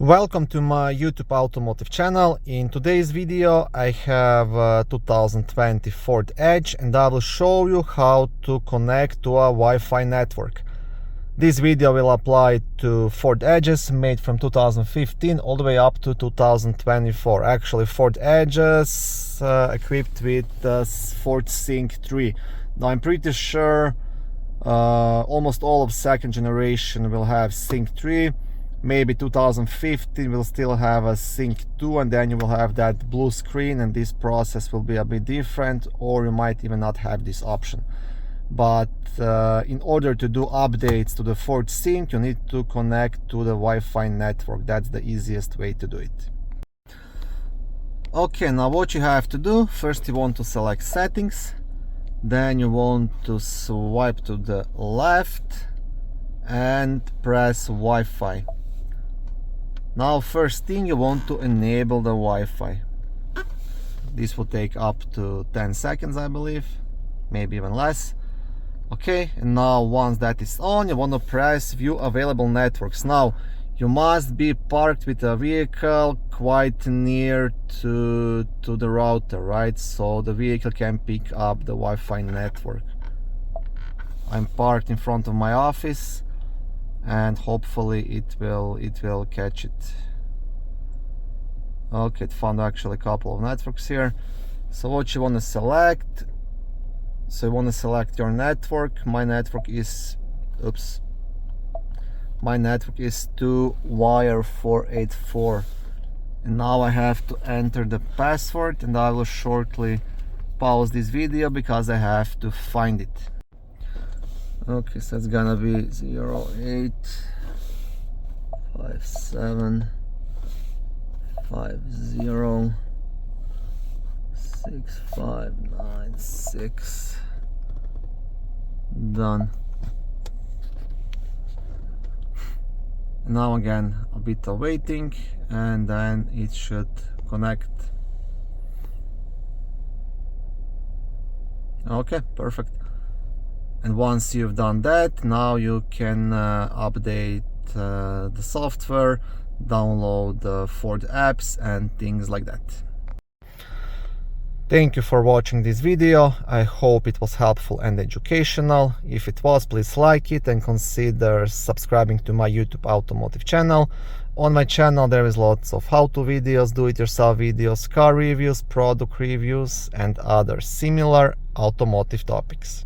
Welcome to my YouTube automotive channel. In today's video I have 2020 Ford Edge and I will show you how to connect to a Wi-Fi network. This video will apply to Ford Edges made from 2015 all the way up to 2024. Actually Ford Edges equipped with Ford Sync 3. Now I'm pretty sure almost all of second generation will have Sync 3. Maybe 2015 will still have a Sync 2, and then you will have that blue screen and this process will be a bit different, or you might even not have this option. But in order to do updates to the Ford Sync, you need to connect to the Wi-Fi network. That's the easiest way to do it. Okay, now what you have to do, first you want to select settings, then you want to swipe to the left and press Wi-Fi. Now first thing, you want to enable the Wi-Fi. This will take up to 10 seconds I believe, maybe even less. Okay, and now once that is on, you want to press view available networks. Now you must be parked with a vehicle quite near to the router, right? So the vehicle can pick up the Wi-Fi network. I'm parked in front of my office and hopefully it will catch it. Okay, it found actually a couple of networks here. So what you want to select, so you want to select your network. My network is 2wire484, and now I have to enter the password, and I will shortly pause this video because I have to find it. Okay, so it's gonna be 0857506596. Done. Now again a bit of waiting and then it should connect. Okay, perfect. And once you've done that, now you can update the software, download the Ford apps and things like that. Thank you for watching this video. I hope it was helpful and educational. If it was, please like it and consider subscribing to my YouTube automotive channel. On my channel there is lots of how-to videos, do-it-yourself videos, car reviews, product reviews and other similar automotive topics.